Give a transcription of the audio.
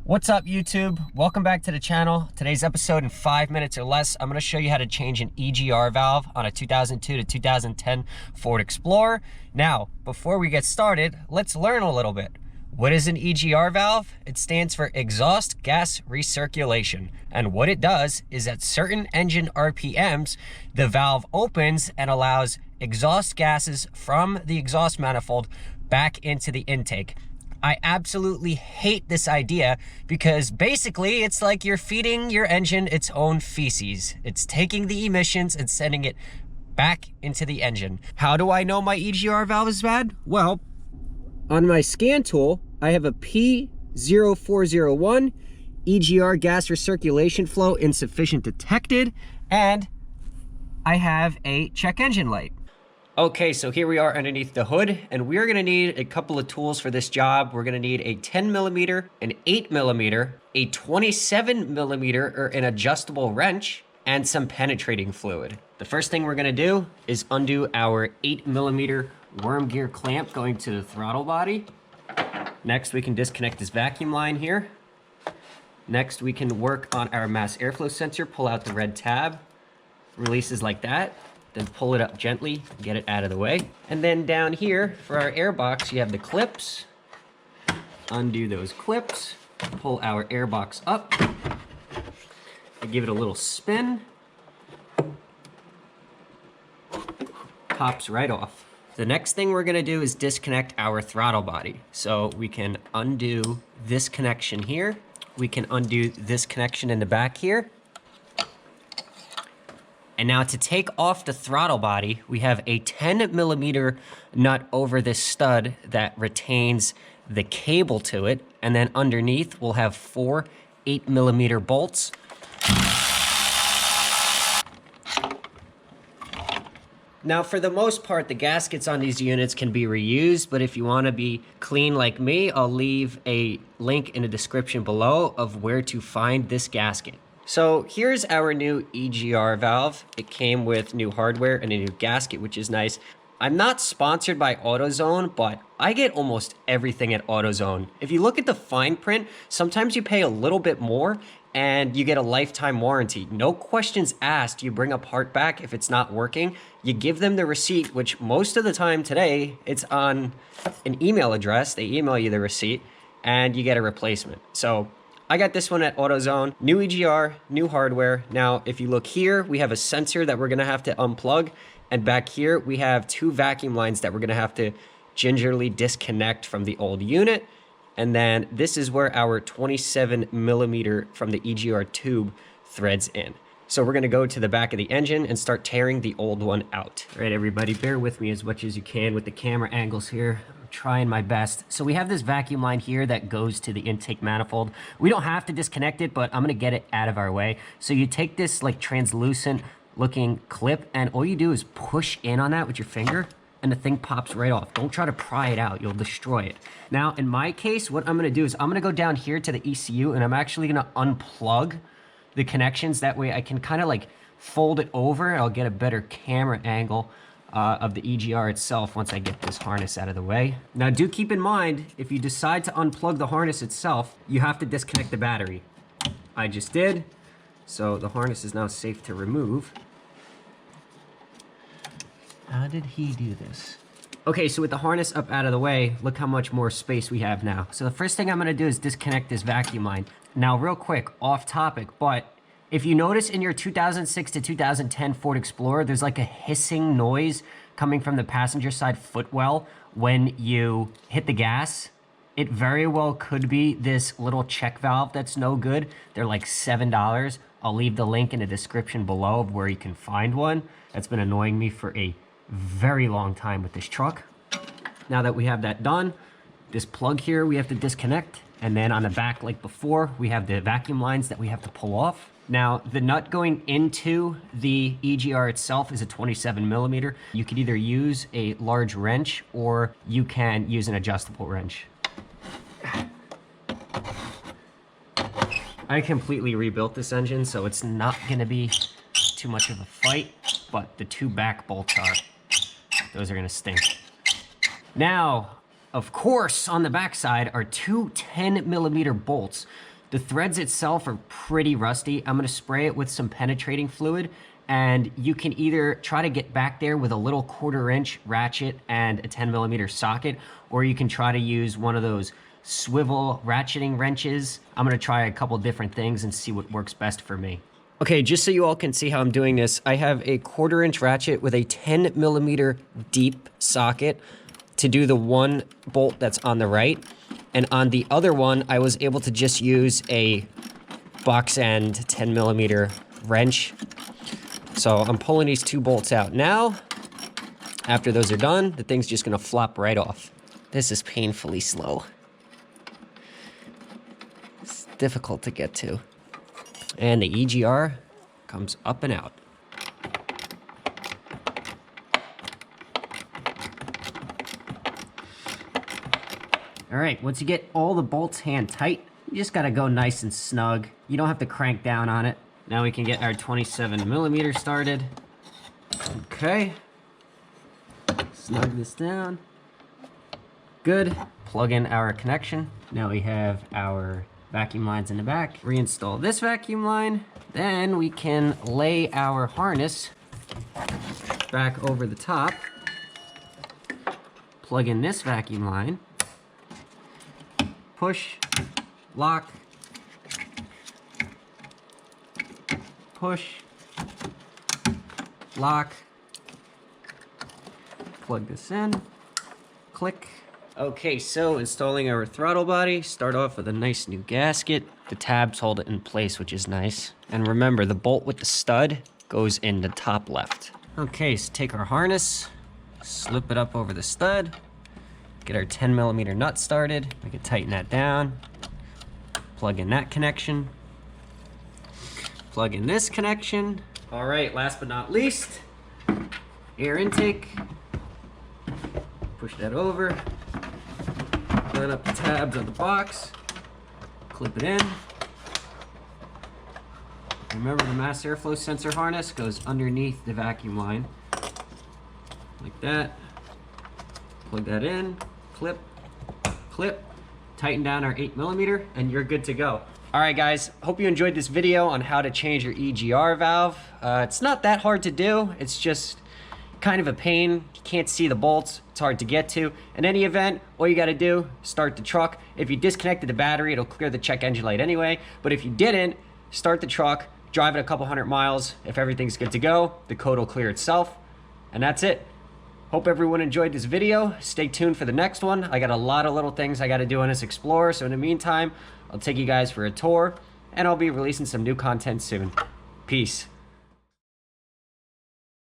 What's up, YouTube? Welcome back to the channel. Today's episode, in 5 minutes or less, I'm going to show you how to change an EGR valve on a 2002 to 2010 Ford Explorer. Now, before we get started, let's learn a little bit. What is an EGR valve? It stands for exhaust gas recirculation. And what it does is at certain engine RPMs, the valve opens and allows exhaust gases from the exhaust manifold back into the intake. I absolutely hate this idea because basically it's like you're feeding your engine its own feces. It's taking the emissions and sending it back into the engine. How do I know my EGR valve is bad? Well, on my scan tool, I have a P0401 EGR gas recirculation flow insufficient detected, and I have a check engine light. Okay, so here we are underneath the hood, and we're gonna need a couple of tools for this job. We're gonna need a 10 millimeter, an 8 millimeter, a 27 millimeter, or an adjustable wrench, and some penetrating fluid. The first thing we're gonna do is undo our 8 millimeter worm gear clamp going to the throttle body. Next, we can disconnect this vacuum line here. Next, we can work on our mass airflow sensor, pull out the red tab, releases like that. Then pull it up gently, get it out of the way. And then down here for our air box, you have the clips. Undo those clips, pull our air box up, and give it a little spin. Pops right off. The next thing we're gonna do is disconnect our throttle body. So we can undo this connection here. We can undo this connection in the back here. And now to take off the throttle body, we have a 10 millimeter nut over this stud that retains the cable to it. And then underneath, we'll have 4 8 millimeter bolts. Now, for the most part, the gaskets on these units can be reused, but if you want to be clean like me, I'll leave a link in the description below of where to find this gasket. So here's our new EGR valve. It came with new hardware and a new gasket, which is nice. I'm not sponsored by AutoZone, but I get almost everything at AutoZone. If you look at the fine print, sometimes you pay a little bit more and you get a lifetime warranty. No questions asked. You bring a part back if it's not working. You give them the receipt, which most of the time today, it's on an email address. They email you the receipt and you get a replacement. So I got this one at AutoZone. New EGR, new hardware. Now, if you look here, we have a sensor that we're gonna have to unplug. And back here, we have 2 vacuum lines that we're gonna have to gingerly disconnect from the old unit. And then this is where our 27 millimeter from the EGR tube threads in. So we're gonna go to the back of the engine and start tearing the old one out. All right, everybody, bear with me as much as you can with the camera angles here. Trying my best. So we have this vacuum line here that goes to the intake manifold. We don't have to disconnect it, but I'm gonna get it out of our way. So you take this like translucent looking clip and all you do is push in on that with your finger and the thing pops right off. Don't try to pry it out, you'll destroy it. Now in my case, what I'm gonna do is I'm gonna go down here to the ECU and I'm actually gonna unplug the connections. That way I can kind of like fold it over and I'll get a better camera angle of the EGR itself once I get this harness out of the way. Now do keep in mind, if you decide to unplug the harness itself, you have to disconnect the battery. I just did, so the harness is now safe to remove. How did he do this? Okay, so with the harness up out of the way, look how much more space we have now. So the first thing I'm gonna do is disconnect this vacuum line. Now real quick, off topic, but if you notice in your 2006 to 2010 Ford Explorer, there's like a hissing noise coming from the passenger side footwell when you hit the gas. It very well could be this little check valve that's no good. They're like $7. I'll leave the link in the description below of where you can find one. That's been annoying me for a very long time with this truck. Now that we have that done, this plug here we have to disconnect. And then on the back, like before, we have the vacuum lines that we have to pull off. Now, the nut going into the EGR itself is a 27 millimeter. You could either use a large wrench or you can use an adjustable wrench. I completely rebuilt this engine, so it's not gonna be too much of a fight, but the 2 back bolts those are gonna stink. Now, of course, on the back side are 2 10 millimeter bolts. The threads itself are pretty rusty. I'm gonna spray it with some penetrating fluid, and you can either try to get back there with a little 1/4-inch ratchet and a 10mm socket, or you can try to use one of those swivel ratcheting wrenches. I'm gonna try a couple different things and see what works best for me. Okay, just so you all can see how I'm doing this, I have a 1/4-inch ratchet with a 10mm deep socket to do the one bolt that's on the right. And on the other one, I was able to just use a box end 10mm wrench. So I'm pulling these 2 bolts out now. After those are done, the thing's just gonna flop right off. This is painfully slow. It's difficult to get to. And the EGR comes up and out. All right, once you get all the bolts hand tight, you just gotta go nice and snug. You don't have to crank down on it. Now we can get our 27mm started. Okay. Snug this down. Good. Plug in our connection. Now we have our vacuum lines in the back. Reinstall this vacuum line. Then we can lay our harness back over the top. Plug in this vacuum line. Push, lock, push, lock, plug this in, click. Okay, so installing our throttle body, start off with a nice new gasket. The tabs hold it in place, which is nice. And remember, the bolt with the stud goes in the top left. Okay, so take our harness, slip it up over the stud, get our 10mm nut started. We can tighten that down. Plug in that connection. Plug in this connection. All right, last but not least, air intake. Push that over. Line up the tabs on the box. Clip it in. Remember, the mass airflow sensor harness goes underneath the vacuum line. Like that. Plug that in. Clip, clip, tighten down our 8mm, and you're good to go. All right, guys, hope you enjoyed this video on how to change your EGR valve. It's not that hard to do. It's just kind of a pain. You can't see the bolts. It's hard to get to. In any event, all you gotta do, start the truck. If you disconnected the battery, it'll clear the check engine light anyway. But if you didn't, start the truck, drive it a couple 100 miles. If everything's good to go, the code will clear itself. And that's it. Hope everyone enjoyed this video. Stay tuned for the next one. I got a lot of little things I got to do on this Explorer. So in the meantime, I'll take you guys for a tour, and I'll be releasing some new content soon. Peace.